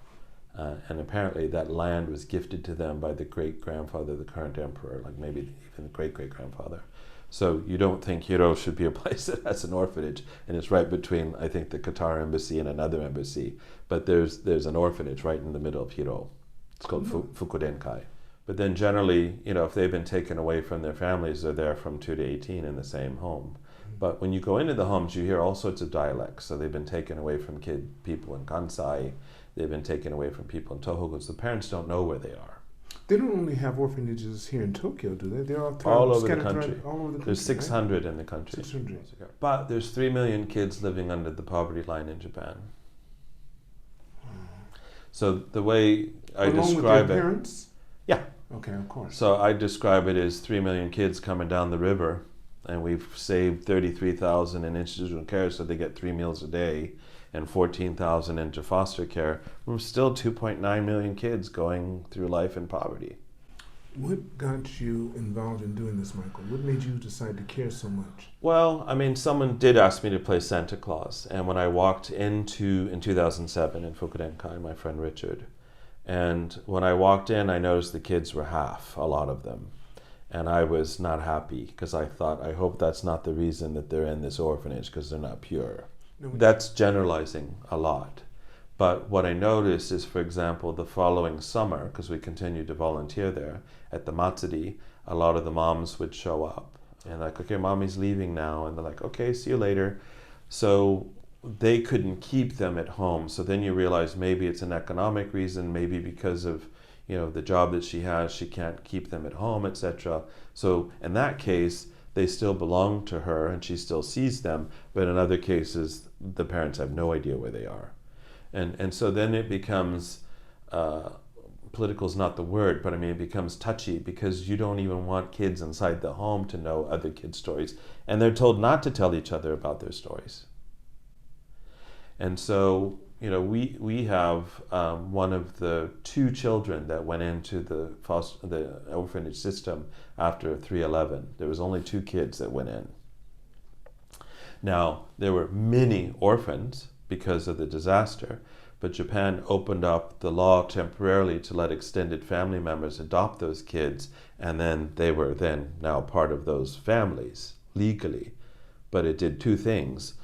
Speaker 1: And apparently that land was gifted to them by the great-grandfather of the current emperor, like maybe even the great-great-grandfather. So you don't think Hiro should be a place that has an orphanage, and it's right between, I think, the Qatar embassy and another embassy. But there's an orphanage right in the middle of Hiro. It's called Fukudenkai. But then generally, if they've been taken away from their families, they're there from 2 to 18 in the same home. But when you go into the homes, you hear all sorts of dialects. So they've been taken away from people in Kansai. They've been taken away from people in Tohoku. So the parents don't know where they are.
Speaker 2: They don't only have orphanages here in Tokyo, do they? They're all
Speaker 1: all over the country.
Speaker 2: All over the country.
Speaker 1: There's 600 in the country.
Speaker 2: 600.
Speaker 1: But there's 3 million kids living under the poverty line in Japan. So the way I
Speaker 2: Along
Speaker 1: describe
Speaker 2: with their
Speaker 1: it,
Speaker 2: parents?
Speaker 1: yeah.
Speaker 2: Okay, of course.
Speaker 1: So I describe it as 3 million kids coming down the river, and we've saved 33,000 in institutional care, so they get 3 meals a day, and 14,000 into foster care. We're still 2.9 million kids going through life in poverty.
Speaker 2: What got you involved in doing this, Michael? What made you decide to care so much?
Speaker 1: Well, I mean, someone did ask me to play Santa Claus, and when I walked in 2007 in Fukudenkai, my friend Richard, and when I walked in, I noticed the kids were half, a lot of them. And I was not happy because I thought, I hope that's not the reason that they're in this orphanage, because they're not pure.
Speaker 2: No,
Speaker 1: That's generalizing a lot. But what I noticed is, for example, the following summer, because we continued to volunteer there, at the Matsuri, a lot of the moms would show up. And like, okay, mommy's leaving now. And they're like, okay, see you later. So they couldn't keep them at home. So then you realize maybe it's an economic reason, maybe because of the job that she has, she can't keep them at home, etc. So in that case, they still belong to her and she still sees them. But in other cases, the parents have no idea where they are. And so then it becomes, political is not the word, but I mean, it becomes touchy because you don't even want kids inside the home to know other kids' stories. And they're told not to tell each other about their stories. And so, we have one of the 2 children that went into the orphanage system after 3/11. There was only 2 kids that went in. Now, there were many orphans because of the disaster, but Japan opened up the law temporarily to let extended family members adopt those kids, and then they were then now part of those families legally. But it did 2 things.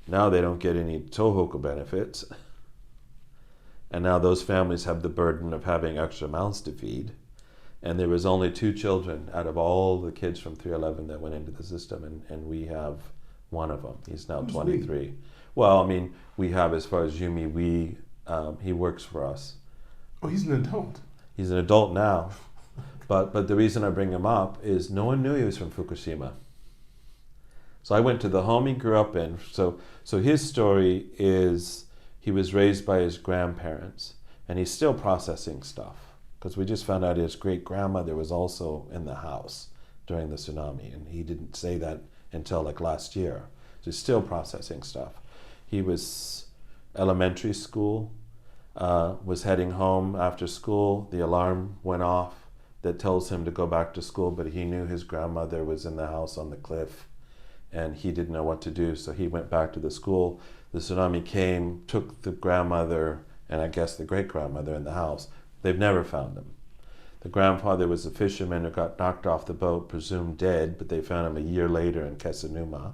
Speaker 1: Now they don't get any tohoku benefits, and now those families have the burden of having extra mouths to feed. And there was only 2 children out of all the kids from 3/11 that went into the system, and we have one of them. He's now 23. Well, I mean, we have, as far as Yumi, he works for us.
Speaker 2: Oh, he's an adult.
Speaker 1: He's an adult now. But the reason I bring him up is no one knew he was from Fukushima. So I went to the home he grew up in. So his story is he was raised by his grandparents, and he's still processing stuff. Because we just found out his great-grandmother was also in the house during the tsunami, and he didn't say that until like last year. So he's still processing stuff. He was elementary school, was heading home after school. The alarm went off that tells him to go back to school, but he knew his grandmother was in the house on the cliff, and he didn't know what to do, so he went back to the school. The tsunami came, took the grandmother, and I guess the great-grandmother in the house. They've never found them. The grandfather was a fisherman who got knocked off the boat, presumed dead, but they found him a year later in Kesanuma.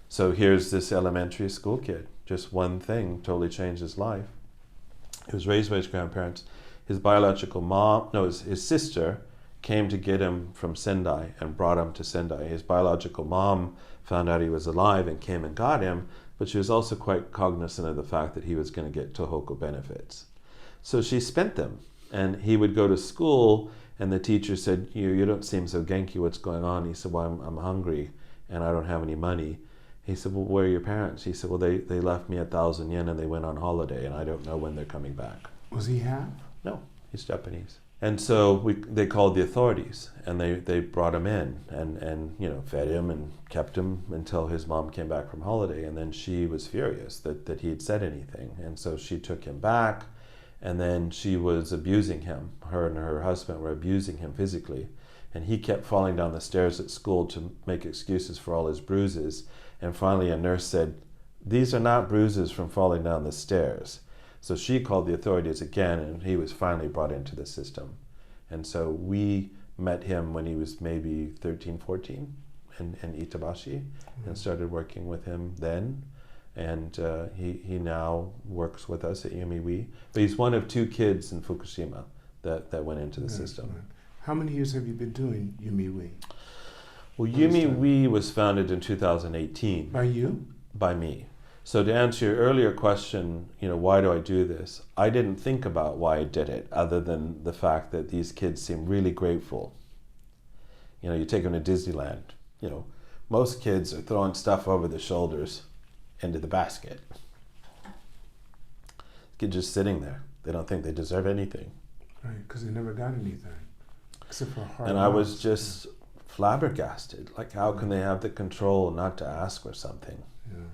Speaker 1: So here's this elementary school kid. Just one thing totally changed his life. He was raised by his grandparents. His biological mom, no, his sister came to get him from Sendai and brought him to Sendai. His biological mom found out he was alive and came and got him, but she was also quite cognizant of the fact that he was going to get tohoku benefits. So she spent them, and he would go to school, and the teacher said, you don't seem so genki, what's going on? He said, well, I'm hungry, and I don't have any money. He said, well, where are your parents? He said, well, they left me 1,000 yen and they went on holiday, and I don't know when they're coming back.
Speaker 2: Was he half?
Speaker 1: No, he's Japanese. And so they called the authorities, and they brought him in and fed him and kept him until his mom came back from holiday. And then she was furious that he had said anything. And so she took him back, and then she was abusing him. Her and her husband were abusing him physically. And he kept falling down the stairs at school to make excuses for all his bruises. And finally a nurse said, these are not bruises from falling down the stairs. So she called the authorities again, and he was finally brought into the system. And so we met him when he was maybe 13, 14 in Itabashi, and started working with him then. And he now works with us at Yumiwi. But he's one of 2 kids in Fukushima that went into the system.
Speaker 2: Right. How many years have you been doing Yumiwi?
Speaker 1: Well, Yumiwi was founded in 2018.
Speaker 2: By you?
Speaker 1: By me. So to answer your earlier question, why do I do this? I didn't think about why I did it, other than the fact that these kids seem really grateful. You take them to Disneyland. Most kids are throwing stuff over their shoulders into the basket. Kids just sitting there. They don't think they deserve anything.
Speaker 2: Right, because they never got anything, except for hard
Speaker 1: And I was just flabbergasted. Like, how can they have the control not to ask for something?
Speaker 2: Yeah.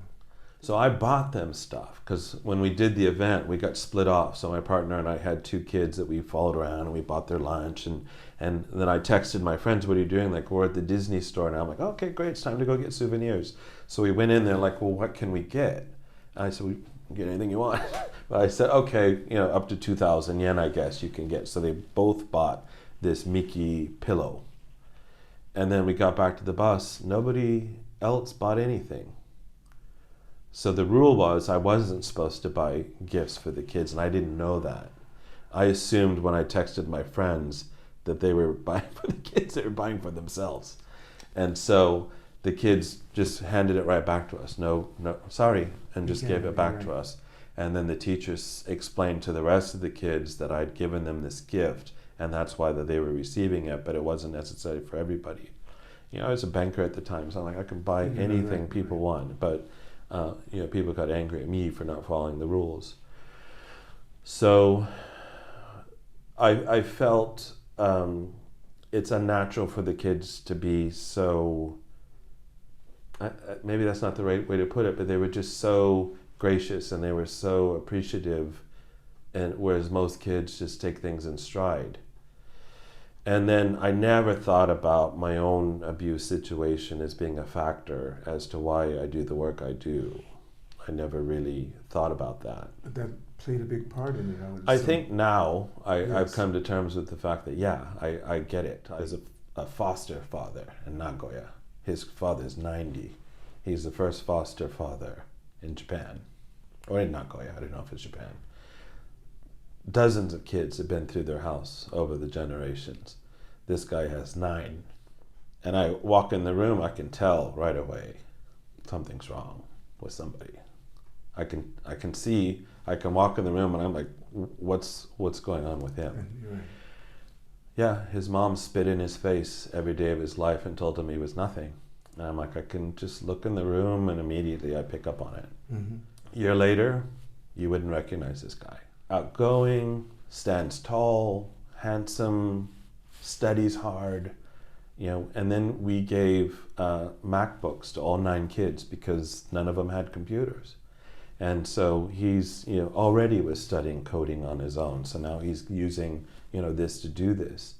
Speaker 1: So I bought them stuff, because when we did the event, we got split off. So my partner and I had 2 kids that we followed around, and we bought their lunch. And then I texted my friends, what are you doing? Like, we're at the Disney store. And I'm like, okay, great, it's time to go get souvenirs. So we went in there like, well, what can we get? And I said, we can get anything you want. But I said, okay, up to 2,000 yen, I guess you can get. So they both bought this Mickey pillow. And then we got back to the bus. Nobody else bought anything. So the rule was I wasn't supposed to buy gifts for the kids, and I didn't know that. I assumed when I texted my friends that they were buying for the kids, they were buying for themselves. And so the kids just handed it right back to us. No, sorry, and just gave it back to us. And then the teachers explained to the rest of the kids that I'd given them this gift, and that's why that they were receiving it, but it wasn't necessary for everybody. I was a banker at the time, so I'm like, I can buy anything people want, but people got angry at me for not following the rules. So I felt it's unnatural for the kids to be so, maybe that's not the right way to put it, but they were just so gracious and they were so appreciative, and whereas most kids just take things in stride. And then I never thought about my own abuse situation as being a factor as to why I do the work I do. I never really thought about that.
Speaker 2: But that played a big part in it, I would
Speaker 1: I
Speaker 2: say.
Speaker 1: think now I've come to terms with the fact that, I get it. As a foster father in Nagoya. His father's 90. He's the first foster father in Japan. Or in Nagoya, I don't know if it's Japan. Dozens of kids have been through their house over the generations. This guy has 9. And I walk in the room, I can tell right away something's wrong with somebody. I can see, I can walk in the room and I'm like, what's going on with him?
Speaker 2: You're right.
Speaker 1: Yeah, his mom spit in his face every day of his life and told him he was nothing. And I'm like, I can just look in the room and immediately I pick up on it.
Speaker 2: Mm-hmm.
Speaker 1: A year later, you wouldn't recognize this guy. Outgoing, stands tall, handsome, studies hard, and then we gave MacBooks to all 9 kids because none of them had computers. And so he's, already was studying coding on his own. So now he's using, this to do this.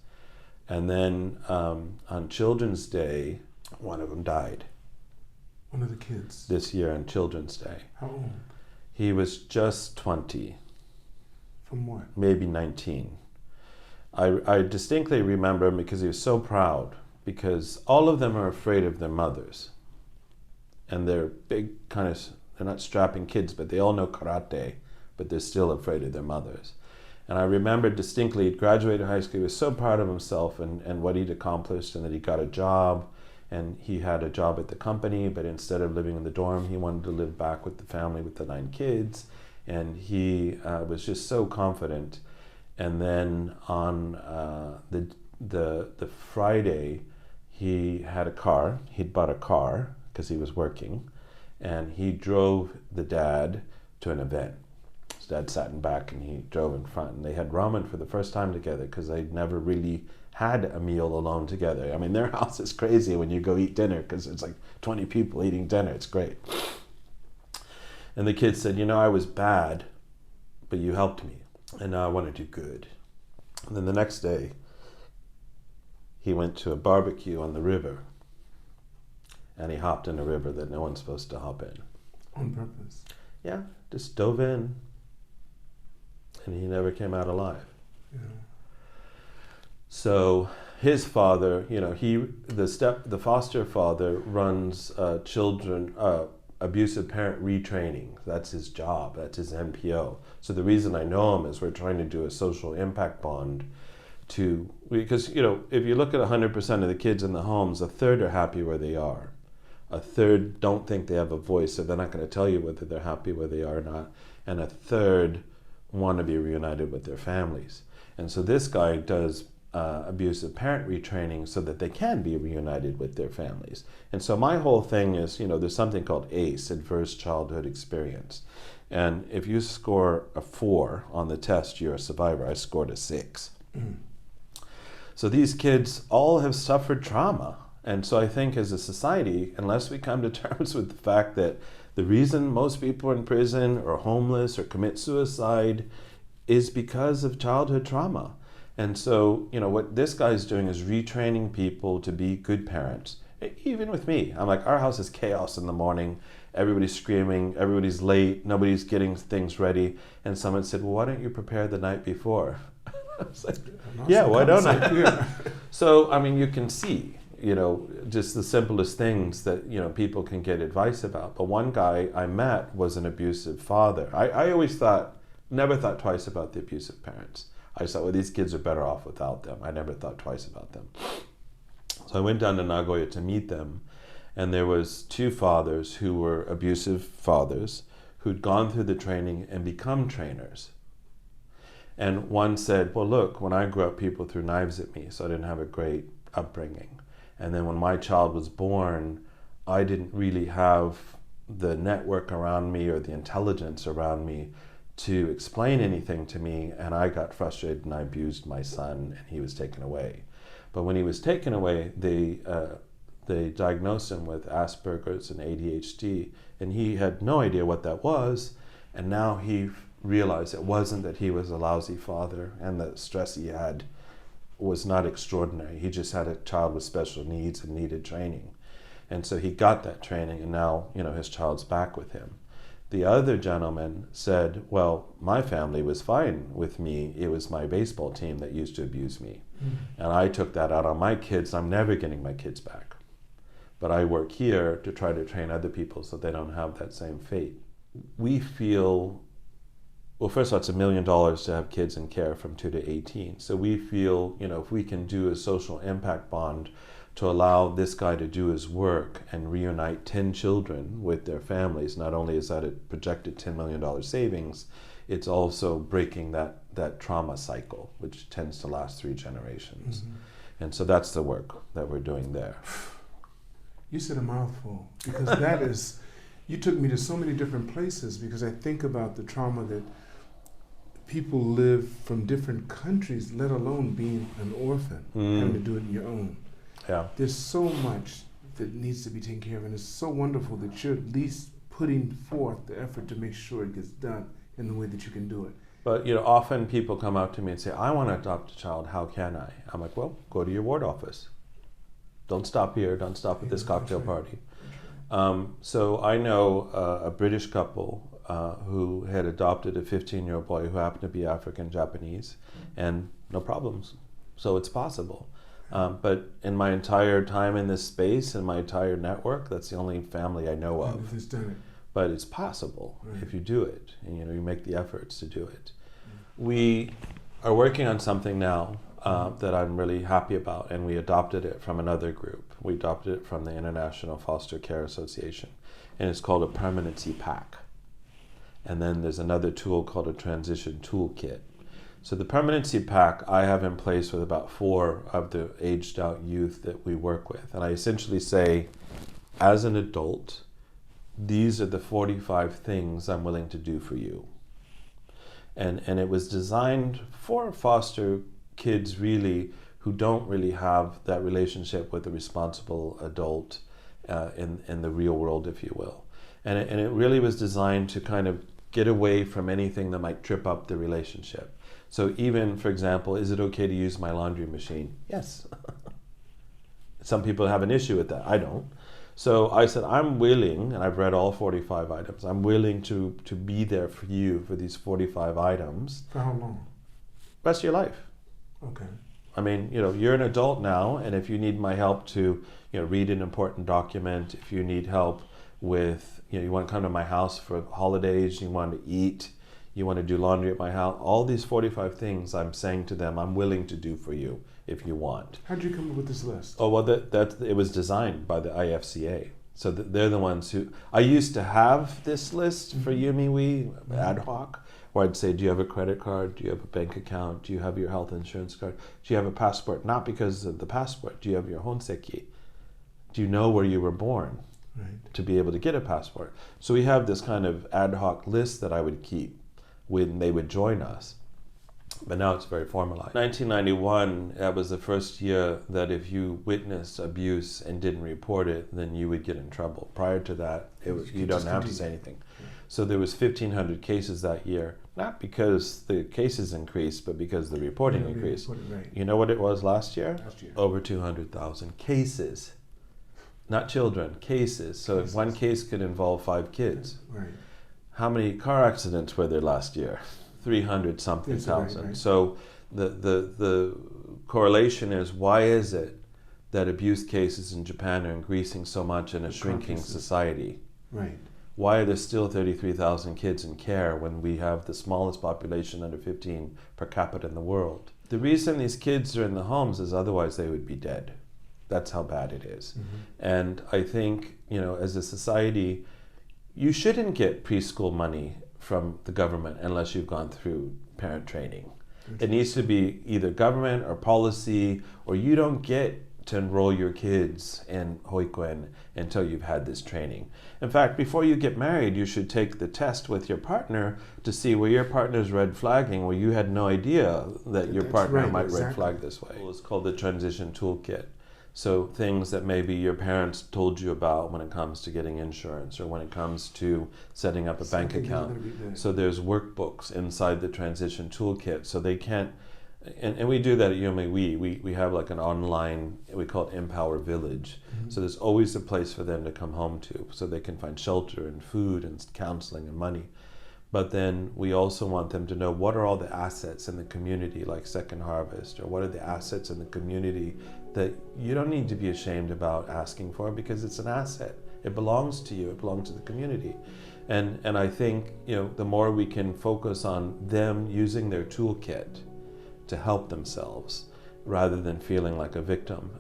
Speaker 1: And then on Children's Day, one of them died.
Speaker 2: One of the kids?
Speaker 1: This year on Children's Day.
Speaker 2: How old?
Speaker 1: He was just 20.
Speaker 2: From what?
Speaker 1: Maybe 19. I distinctly remember him because he was so proud, because all of them are afraid of their mothers. And they're big they're not strapping kids, but they all know karate, but they're still afraid of their mothers. And I remember distinctly, he'd graduated high school, he was so proud of himself and what he'd accomplished, and that he got a job, and he had a job at the company, but instead of living in the dorm, he wanted to live back with the family with the 9 kids. And he was just so confident. And then on the Friday, he had a car. He'd bought a car because he was working, and he drove the dad to an event. His dad sat in back and he drove in front, and they had ramen for the first time together because they'd never really had a meal alone together. I mean, their house is crazy when you go eat dinner because it's like 20 people eating dinner. It's great. And the kid said, I was bad, but you helped me, and now I want to do good. And then the next day, he went to a barbecue on the river, and he hopped in a river that no one's supposed to hop in.
Speaker 2: On purpose?
Speaker 1: Yeah, just dove in, and he never came out alive.
Speaker 2: Yeah.
Speaker 1: So his father, the foster father runs abusive parent retraining. That's his job. That's his NPO. So the reason I know him is we're trying to do a social impact bond because, if you look at 100% of the kids in the homes, a third are happy where they are. A third don't think they have a voice, so they're not going to tell you whether they're happy where they are or not. And a third want to be reunited with their families. And so this guy does abusive parent retraining so that they can be reunited with their families. And so my whole thing is, there's something called ACE, Adverse Childhood Experience. And if you score a 4 on the test, you're a survivor. I scored a 6. So these kids all have suffered trauma. And so I think as a society, unless we come to terms with the fact that the reason most people are in prison or homeless or commit suicide is because of childhood trauma. And so, what this guy's doing is retraining people to be good parents. Even with me, I'm like, our house is chaos in the morning. Everybody's screaming, everybody's late, nobody's getting things ready. And someone said, well, why don't you prepare the night before? I was like, yeah, why don't I? So, you can see, just the simplest things that, people can get advice about. But one guy I met was an abusive father. I always never thought twice about the abusive parents. I just thought, well, these kids are better off without them. I never thought twice about them. So I went down to Nagoya to meet them, and there was 2 fathers who were abusive fathers who'd gone through the training and become trainers. And one said, well, look, when I grew up, people threw knives at me, so I didn't have a great upbringing. And then when my child was born, I didn't really have the network around me or the intelligence around me to explain anything to me, and I got frustrated and I abused my son, and he was taken away. But when he was taken away, they diagnosed him with Asperger's and ADHD, and he had no idea what that was, and now he realized it wasn't that he was a lousy father and the stress he had was not extraordinary. He just had a child with special needs and needed training. And so he got that training, and now, his child's back with him. The other gentleman said, well, my family was fine with me. It was my baseball team that used to abuse me. And I took that out on my kids. I'm never getting my kids back. But I work here to try to train other people so they don't have that same fate. We feel, well, first of all, it's $1 million to have kids in care from 2 to 18. So we feel, if we can do a social impact bond to allow this guy to do his work and reunite 10 children with their families, not only is that a projected $10 million savings, it's also breaking that trauma cycle, which tends to last 3 generations. And so that's the work that we're doing there.
Speaker 2: You said a mouthful, because that is, you took me to so many different places, because I think about the trauma that people live from different countries, let alone being an orphan, having to do it on your own.
Speaker 1: Yeah.
Speaker 2: There's so much that needs to be taken care of, and it's so wonderful that you're at least putting forth the effort to make sure it gets done in the way that you can do it.
Speaker 1: But often people come up to me and say, I want to adopt a child, how can I? I'm like, well, go to your ward office. Don't stop here, don't stop at this cocktail party. So I know a British couple who had adopted a 15-year-old boy who happened to be African Japanese, and no problems. So it's possible. But in my entire time in this space, in my entire network, that's the only family I know of.
Speaker 2: Who's done it.
Speaker 1: But it's possible if you do it, and you make the efforts to do it. We are working on something now that I'm really happy about, and we adopted it from another group. We adopted it from the International Foster Care Association, and it's called a Permanency Pact. And then there's another tool called a transition toolkit. So the Permanency Pact I have in place with about 4 of the aged out youth that we work with. And I essentially say, as an adult, these are the 45 things I'm willing to do for you. And it was designed for foster kids really who don't really have that relationship with a responsible adult in the real world, if you will. And it really was designed to kind of get away from anything that might trip up the relationship. So even, for example, is it okay to use my laundry machine? Yes. Some people have an issue with that. I don't. So I said, I'm willing, and I've read all 45 items, I'm willing to be there for you for these 45 items.
Speaker 2: For how long?
Speaker 1: Rest of your life.
Speaker 2: Okay.
Speaker 1: I mean, you're an adult now, and if you need my help to, read an important document, if you need help with, you want to come to my house for holidays, you want to eat, you want to do laundry at my house, all these 45 things I'm saying to them, I'm willing to do for you if you want.
Speaker 2: How did you come up with this list?
Speaker 1: Oh, well, it was designed by the IFCA. So they're the ones who, I used to have this list for Yumi ad hoc, where I'd say, do you have a credit card? Do you have a bank account? Do you have your health insurance card? Do you have a passport? Not because of the passport. Do you have your honseki? Do you know where you were born?
Speaker 2: Right.
Speaker 1: To be able to get a passport. So we have this kind of ad hoc list that I would keep when they would join us. But now it's very formalized. 1991, that was the first year that if you witnessed abuse and didn't report it, then you would get in trouble. Prior to that, you don't have to say anything.
Speaker 2: Yeah.
Speaker 1: So there was 1,500 cases that year, not because the cases increased, but because the reporting increased.
Speaker 2: Right.
Speaker 1: You know what it was last year?
Speaker 2: Last year.
Speaker 1: Over 200,000 cases. Not children, cases. So if one case could involve 5 kids.
Speaker 2: Right.
Speaker 1: How many car accidents were there last year? 300 something thousand.
Speaker 2: Right.
Speaker 1: So the correlation is, why is it that abuse cases in Japan are increasing so much in a shrinking society?
Speaker 2: Right.
Speaker 1: Why are there still 33,000 kids in care when we have the smallest population under 15 per capita in the world? The reason these kids are in the homes is otherwise they would be dead. That's how bad it is. And I think, as a society, you shouldn't get preschool money from the government unless you've gone through parent training. It needs to be either government or policy, or you don't get to enroll your kids in hoikuen until you've had this training. In fact, before you get married, you should take the test with your partner to see where your partner's red flagging, where you had no idea that your partner might red flag this way. It's called the transition toolkit. So things that maybe your parents told you about when it comes to getting insurance or when it comes to setting up a bank account. So there's workbooks inside the transition toolkit. So they can't, and we do that at Yumi. We have like an online, we call it Empower Village. So there's always a place for them to come home to so they can find shelter and food and counseling and money. But then we also want them to know what are all the assets in the community, like Second Harvest, or what are the assets in the community that you don't need to be ashamed about asking for, because it's an asset. It belongs to you. It belongs to the community. And I think, the more we can focus on them using their toolkit to help themselves rather than feeling like a victim.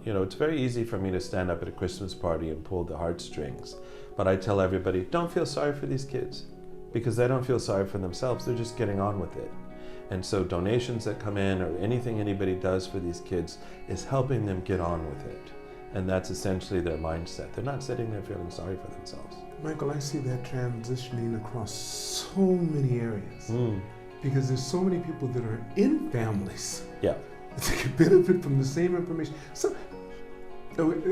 Speaker 1: It's very easy for me to stand up at a Christmas party and pull the heartstrings, but I tell everybody, don't feel sorry for these kids, because they don't feel sorry for themselves. They're just getting on with it. And so donations that come in or anything anybody does for these kids is helping them get on with it. And that's essentially their mindset. They're not sitting there feeling sorry for themselves.
Speaker 2: Michael, I see that transitioning across so many areas. Because there's so many people that are in families that can benefit from the same information. So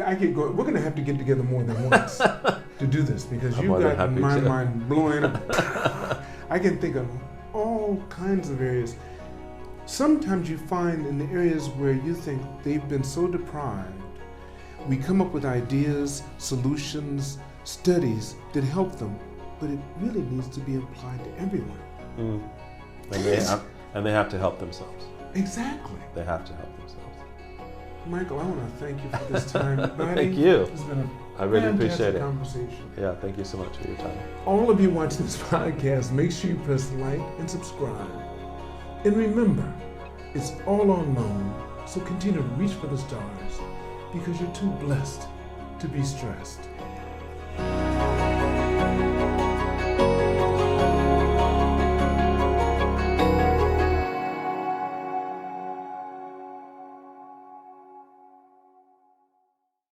Speaker 2: I could go. We're going to have to get together more than once to do this, because you've got my mind blowing up. I can think of all kinds of areas. Sometimes you find in the areas where you think they've been so deprived, we come up with ideas, solutions, studies that help them, but it really needs to be applied to everyone.
Speaker 1: And they have to help themselves.
Speaker 2: Exactly.
Speaker 1: They have to help themselves.
Speaker 2: Michael, I want to thank you for this time.
Speaker 1: Thank you.
Speaker 2: It's been
Speaker 1: I really appreciate it.
Speaker 2: Conversation.
Speaker 1: Yeah, thank you so much for your time.
Speaker 2: All of you watching this podcast, make sure you press like and subscribe. And remember, it's all unknown, so continue to reach for the stars, because you're too blessed to be stressed.